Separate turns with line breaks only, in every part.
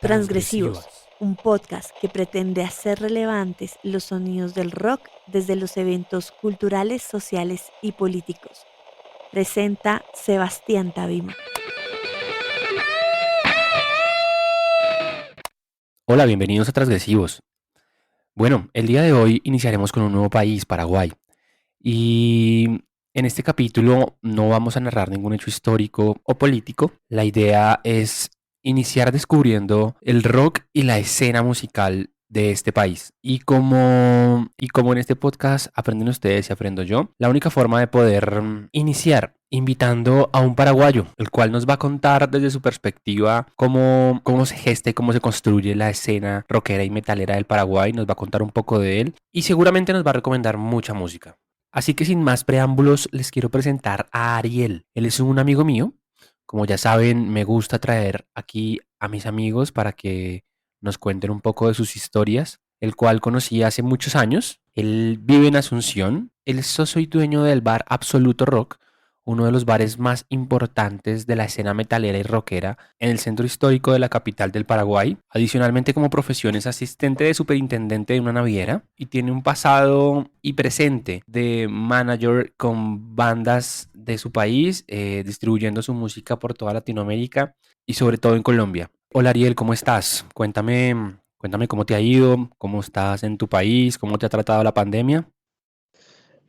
Transgresivos, un podcast que pretende hacer relevantes los sonidos del rock desde los eventos culturales, sociales y políticos. Presenta Sebastián Tabima.
Hola, bienvenidos a Transgresivos. Bueno, el día de hoy iniciaremos con un nuevo país, Paraguay. Y en este capítulo no vamos a narrar ningún hecho histórico o político. La idea es iniciar descubriendo el rock y la escena musical de este país. Y como en este podcast aprenden ustedes y aprendo yo, la única forma de poder iniciar invitando a un paraguayo, el cual nos va a contar desde su perspectiva cómo se gesta y cómo se construye la escena rockera y metalera del Paraguay. Nos va a contar un poco de él y seguramente nos va a recomendar mucha música. Así que sin más preámbulos, les quiero presentar a Ariel. Él es un amigo mío. Como ya saben, me gusta traer aquí a mis amigos para que nos cuenten un poco de sus historias, el cual conocí hace muchos años. Él vive en Asunción. Él es socio y dueño del bar Absoluto Rock, uno de los bares más importantes de la escena metalera y rockera en el centro histórico de la capital del Paraguay. Adicionalmente, como profesión es asistente de superintendente de una naviera y tiene un pasado y presente de manager con bandas de su país, distribuyendo su música por toda Latinoamérica y sobre todo en Colombia. Hola Ariel, ¿cómo estás? Cuéntame cómo te ha ido, cómo estás en tu país, cómo te ha tratado la pandemia.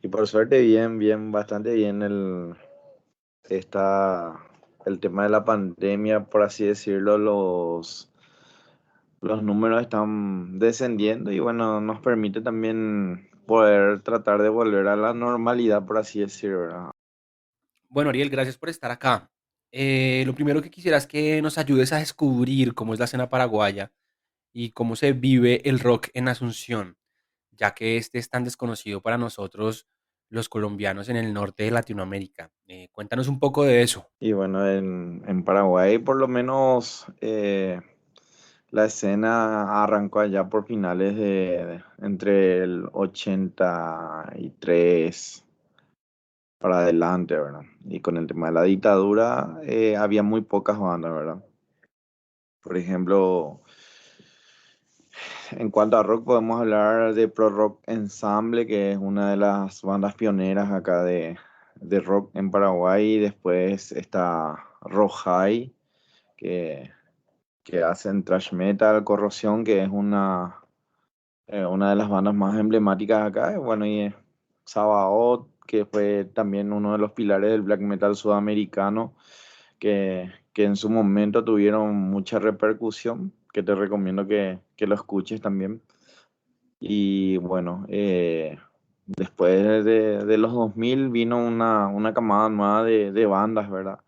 Y por suerte bien, bastante bien está el tema de la pandemia, por así decirlo, los números están descendiendo y bueno, nos permite también poder tratar de volver a la normalidad, por así decirlo, ¿verdad?
Bueno, Ariel, gracias por estar acá. Lo primero que quisiera es que nos ayudes a descubrir cómo es la escena paraguaya y cómo se vive el rock en Asunción, ya que este es tan desconocido para nosotros, los colombianos en el norte de Latinoamérica. Cuéntanos un poco de eso.
Y bueno, en Paraguay por lo menos la escena arrancó allá por finales entre el 83 para adelante, ¿verdad? Y con el tema de la dictadura había muy pocas bandas, ¿verdad? Por ejemplo, en cuanto a rock podemos hablar de Pro Rock Ensemble, que es una de las bandas pioneras acá de rock en Paraguay. Después está Rojai, que, que hacen thrash metal, Corrosión, que es una de las bandas más emblemáticas acá. Y bueno, y Sabaoth, que fue también uno de los pilares del black metal sudamericano, que en su momento tuvieron mucha repercusión, que te recomiendo que lo escuches también. Y bueno, después de los 2000 vino una camada nueva de bandas, ¿verdad?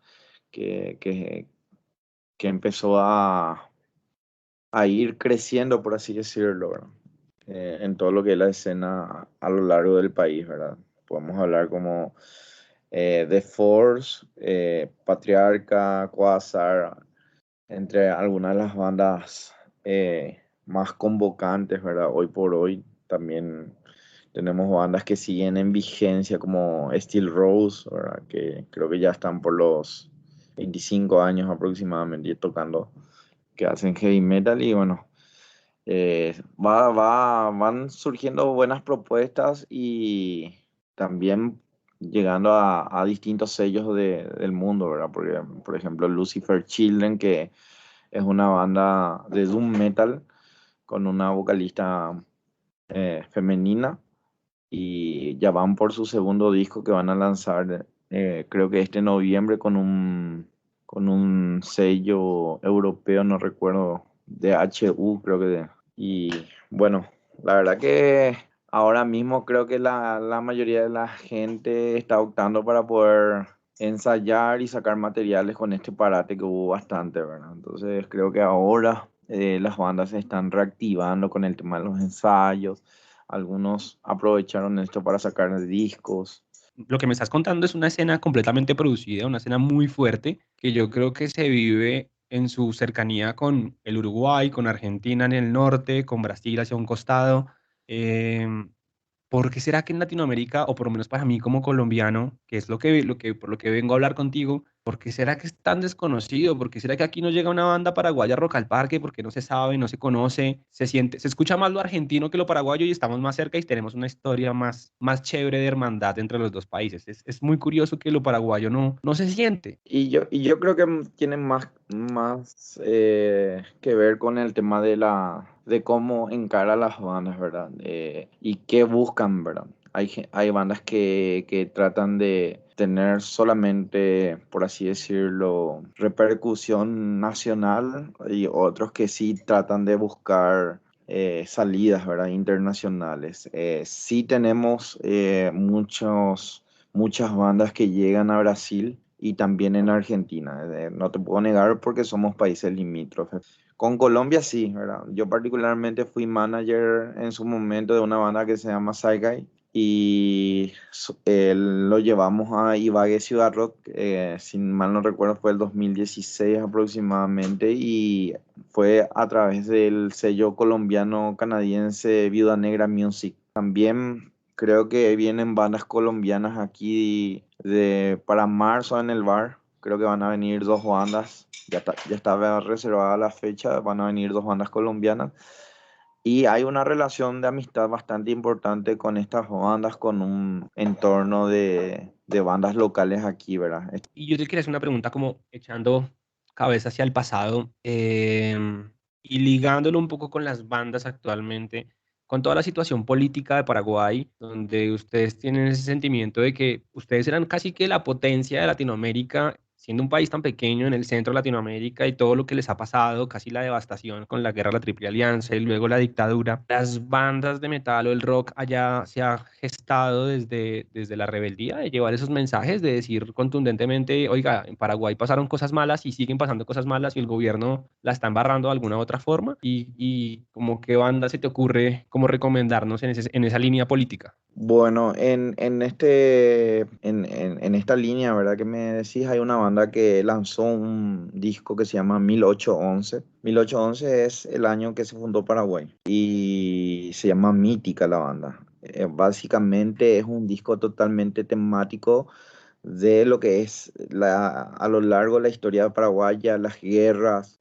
Que, que, que empezó a ir creciendo, por así decirlo, ¿verdad? En todo lo que es la escena a lo largo del país, ¿verdad? Podemos hablar como The Force, Patriarca, Quasar, entre algunas de las bandas más convocantes, ¿verdad? Hoy por hoy también tenemos bandas que siguen en vigencia como Steel Rose, ¿verdad? Que creo que ya están por los 25 años aproximadamente tocando, que hacen heavy metal y bueno, van surgiendo buenas propuestas y también llegando a distintos sellos del mundo, ¿verdad? Porque, por ejemplo, Lucifer Children, que es una banda de doom metal con una vocalista femenina y ya van por su segundo disco que van a lanzar, creo que este noviembre con un sello europeo, no recuerdo, de HU, creo que. Y bueno, la verdad que ahora mismo creo que la mayoría de la gente está optando para poder ensayar y sacar materiales con este parate que hubo bastante, ¿verdad? Entonces creo que ahora las bandas se están reactivando con el tema de los ensayos. Algunos aprovecharon esto para sacar discos.
Lo que me estás contando es una escena completamente producida, una escena muy fuerte, que yo creo que se vive en su cercanía con el Uruguay, con Argentina en el norte, con Brasil hacia un costado. Em, ¿Por qué será que en Latinoamérica, o por lo menos para mí como colombiano, que es por lo que vengo a hablar contigo, ¿Por qué será que es tan desconocido? ¿Por qué será que aquí no llega una banda paraguaya Rock al Parque? ¿Por qué no se sabe, no se conoce? Se siente, se escucha más lo argentino que lo paraguayo y estamos más cerca y tenemos una historia más chévere de hermandad entre los dos países. Es muy curioso que lo paraguayo no se siente.
Y yo creo que tiene más que ver con el tema de cómo encara las bandas, ¿verdad? Y qué buscan, ¿verdad? Hay bandas que tratan de tener solamente, por así decirlo, repercusión nacional y otros que sí tratan de buscar salidas, ¿verdad? Internacionales. Sí tenemos muchas bandas que llegan a Brasil y también en Argentina. No te puedo negar porque somos países limítrofes. Con Colombia sí, ¿verdad? Yo particularmente fui manager en su momento de una banda que se llama Saigai y lo llevamos a Ibagué Ciudad Rock, si mal no recuerdo fue el 2016 aproximadamente y fue a través del sello colombiano canadiense Viuda Negra Music. También creo que vienen bandas colombianas aquí para marzo en el bar. Creo que van a venir dos bandas. Ya estaba reservada la fecha. Van a venir dos bandas colombianas. Y hay una relación de amistad bastante importante con estas bandas, con un entorno de bandas locales aquí, ¿verdad?
Y yo te quería hacer una pregunta como echando cabeza hacia el pasado y ligándolo un poco con las bandas actualmente, con toda la situación política de Paraguay, donde ustedes tienen ese sentimiento de que ustedes eran casi que la potencia de Latinoamérica, siendo un país tan pequeño en el centro de Latinoamérica y todo lo que les ha pasado, casi la devastación con la guerra de la Triple Alianza y luego la dictadura, las bandas de metal o el rock allá se ha gestado desde la rebeldía de llevar esos mensajes, de decir contundentemente, oiga, en Paraguay pasaron cosas malas y siguen pasando cosas malas y el gobierno la está embarrando de alguna u otra forma y como qué banda se te ocurre como recomendarnos en esa línea política.
Bueno, en esta línea, ¿verdad? Que me decís, hay una banda que lanzó un disco que se llama 1811. 1811 es el año que se fundó Paraguay y se llama Mítica la banda. Básicamente es un disco totalmente temático de lo que es a lo largo de la historia paraguaya, las guerras,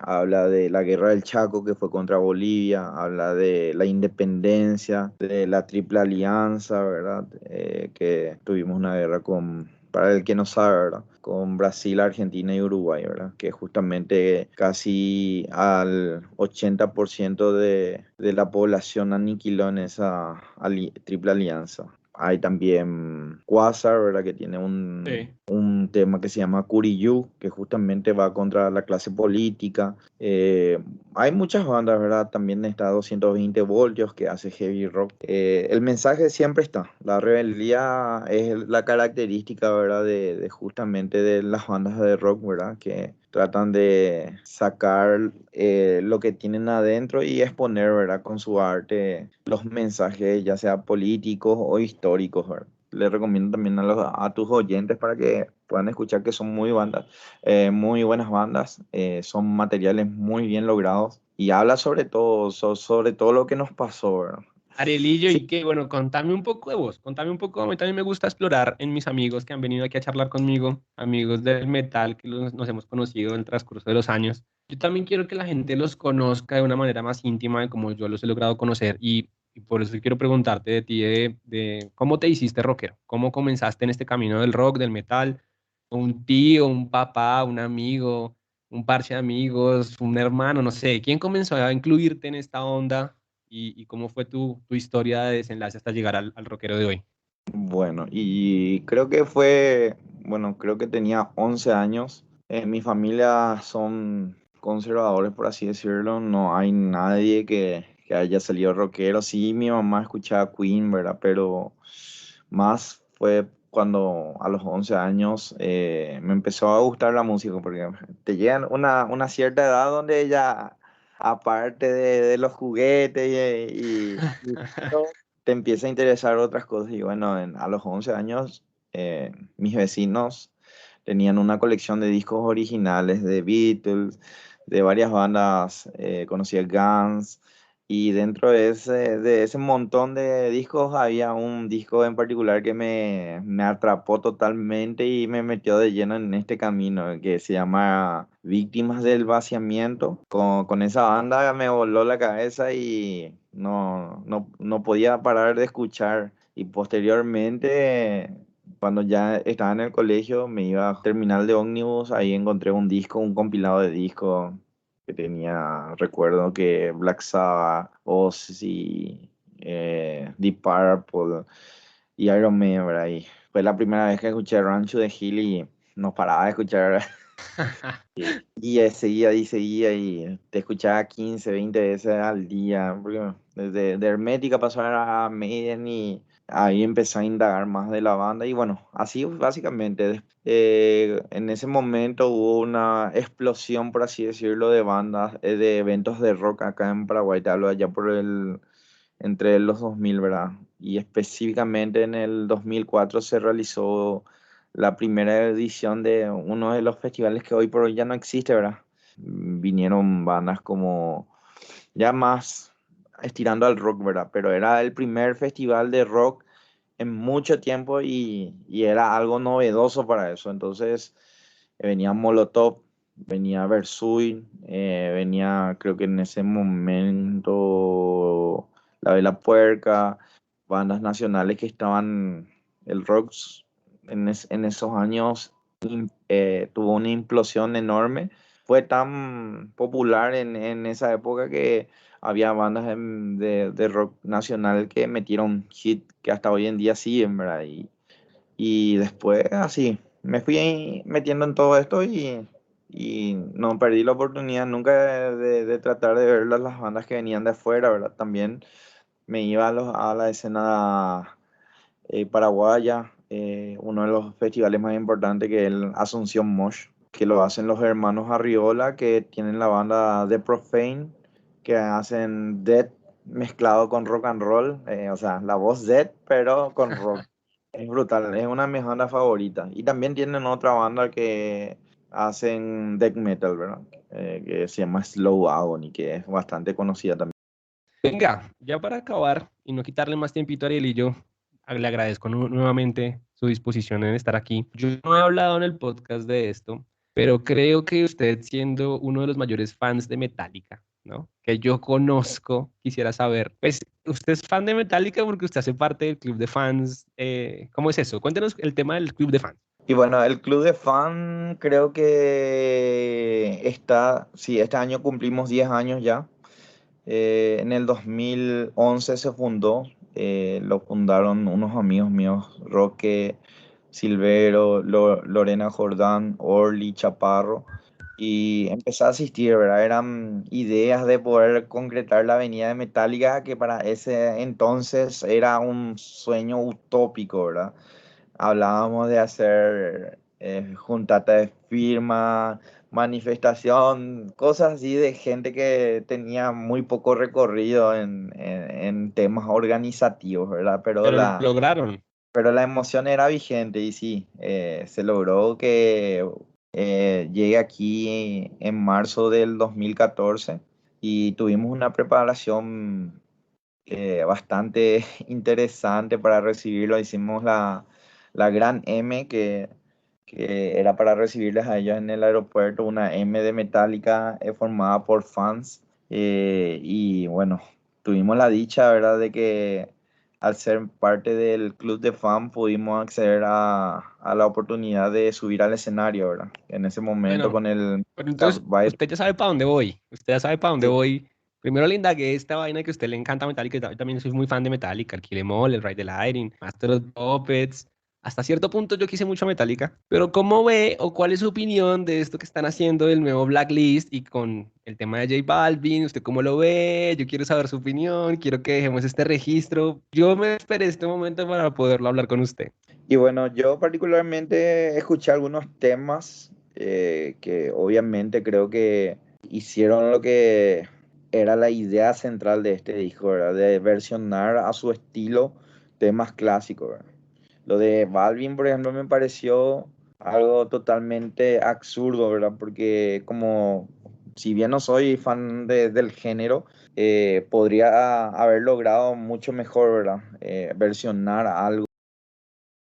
habla de la guerra del Chaco que fue contra Bolivia, habla de la independencia, de la Triple Alianza, ¿verdad? Que tuvimos una guerra para el que no sabe, ¿verdad? Con Brasil, Argentina y Uruguay, ¿verdad? Que justamente casi al 80% de la población aniquiló en esa Triple Alianza. Hay también Quasar, ¿verdad? Que tiene
Sí.
un tema que se llama Curiyú, que justamente va contra la clase política. Hay muchas bandas, ¿verdad? También está 220 voltios que hace heavy rock. El mensaje siempre está. La rebeldía es la característica, ¿verdad? De justamente de las bandas de rock, ¿verdad? Que tratan de sacar lo que tienen adentro y exponer, ¿verdad? Con su arte los mensajes, ya sea políticos o históricos, ¿verdad? Les recomiendo también a tus oyentes para que puedan escuchar que son muy buenas bandas, son materiales muy bien logrados y habla sobre todo, sobre todo lo que nos pasó, ¿verdad?
Arelillo,
Sí,
y que bueno, contame un poco de vos, contame un poco, a mí también me gusta explorar en mis amigos que han venido aquí a charlar conmigo, amigos del metal que nos hemos conocido en el transcurso de los años. Yo también quiero que la gente los conozca de una manera más íntima de como yo los he logrado conocer y por eso quiero preguntarte de ti, de cómo te hiciste rockero, cómo comenzaste en este camino del rock, del metal, un tío, un papá, un amigo, un parche de amigos, un hermano, no sé, ¿quién comenzó a incluirte en esta onda? Y cómo fue tu historia de desenlace hasta llegar al rockero de hoy.
bueno, y creo que tenía 11 años. Mi familia son conservadores, por así decirlo. No hay nadie que haya salido rockero. Sí, mi mamá escuchaba Queen, ¿verdad? Pero más fue cuando a los 11 años me empezó a gustar la música, porque te llegan una cierta edad donde ya, aparte de los juguetes y te empieza a interesar otras cosas. Y bueno, a los 11 años, mis vecinos tenían una colección de discos originales de Beatles, de varias bandas conocidas, Guns. Y dentro de ese montón de discos había un disco en particular que me atrapó totalmente y me metió de lleno en este camino que se llama Víctimas del Vaciamiento. Con esa banda me voló la cabeza y no podía parar de escuchar. Y posteriormente, cuando ya estaba en el colegio, me iba a terminal de ómnibus, ahí encontré un disco, un compilado de discos que tenía, recuerdo que Black Sabbath, Ozzy, Deep Purple y Iron Maiden, ¿verdad? Y fue la primera vez que escuché Rancho de Hill y no paraba de escuchar. Y seguía y te escuchaba 15 20 veces al día, porque desde de Hermética pasó a Maiden y ahí empecé a indagar más de la banda y bueno, así básicamente. En ese momento hubo una explosión, por así decirlo, de bandas, de eventos de rock acá en Paraguay, te hablo allá entre los 2000, ¿verdad? Y específicamente en el 2004 se realizó la primera edición de uno de los festivales que hoy por hoy ya no existe, ¿verdad? Vinieron bandas como ya más estirando al rock, ¿verdad? Pero era el primer festival de rock en mucho tiempo y era algo novedoso para eso. Entonces venía Molotov, venía Versuit, venía creo que en ese momento La Vela Puerca, bandas nacionales que estaban, el rock en esos años tuvo una implosión enorme. Fue tan popular en esa época que había bandas de rock nacional que metieron hit que hasta hoy en día siguen, ¿verdad? Y después así, me fui metiendo en todo esto y no perdí la oportunidad nunca de tratar de ver las bandas que venían de afuera, ¿verdad? También me iba a la escena paraguaya, uno de los festivales más importantes que es el Asunción Mosh, que lo hacen los hermanos Arriola, que tienen la banda The Profane, que hacen death mezclado con rock and roll, o sea, la voz death, pero con rock. Es brutal, es una de mis bandas favoritas. Y también tienen otra banda que hacen death metal, ¿verdad? Que se llama Slow Agony, que es bastante conocida también.
Venga, ya para acabar y no quitarle más tiempito a Ariel y yo, le agradezco nuevamente su disposición en estar aquí. Yo no he hablado en el podcast de esto, pero creo que usted, siendo uno de los mayores fans de Metallica, ¿no? Que yo conozco, quisiera saber, pues, ¿usted es fan de Metallica porque usted hace parte del club de fans? ¿Cómo es eso? Cuéntenos el tema del club de fans.
Y bueno, el club de fan creo que está, sí, este año cumplimos 10 años ya. En el 2011 se fundó, lo fundaron unos amigos míos, Roque Silvero, Lorena Jordán, Orly Chaparro, y empecé a asistir, ¿verdad? Eran ideas de poder concretar la avenida de Metallica, que para ese entonces era un sueño utópico, ¿verdad? Hablábamos de hacer juntata de firma, manifestación, cosas así de gente que tenía muy poco recorrido en temas organizativos, ¿verdad?
Pero lo lograron.
Pero la emoción era vigente y sí, se logró que llegue aquí en marzo del 2014 y tuvimos una preparación bastante interesante para recibirlo. Hicimos la Gran M, que era para recibirles a ellos en el aeropuerto, una M de Metallica formada por fans. Y bueno, tuvimos la dicha, ¿verdad?, de que al ser parte del club de fans pudimos acceder a la oportunidad de subir al escenario, ¿verdad? En ese momento
Bueno,
con el
pero
Darth
entonces
Vader.
usted ya sabe para dónde voy. Usted ya sabe para dónde
Sí.
voy. Primero le indagué esta vaina que a usted le encanta Metallica. Yo también soy muy fan de Metallica. El Kill 'Em All, el Ride the Lightning, Master of Puppets. Hasta cierto punto yo quise mucho a Metallica. Pero ¿cómo ve o cuál es su opinión de esto que están haciendo del nuevo Blacklist y con el tema de J Balvin? ¿Usted cómo lo ve? Yo quiero saber su opinión. Quiero que dejemos este registro. Yo me esperé este momento para poderlo hablar con usted.
Y bueno, yo particularmente escuché algunos temas que obviamente creo que hicieron lo que era la idea central de este disco, ¿verdad? De versionar a su estilo temas clásicos, ¿verdad? Lo de Balvin, por ejemplo, me pareció algo totalmente absurdo, ¿verdad? Porque como si bien no soy fan del género, podría haber logrado mucho mejor, ¿verdad? Versionar algo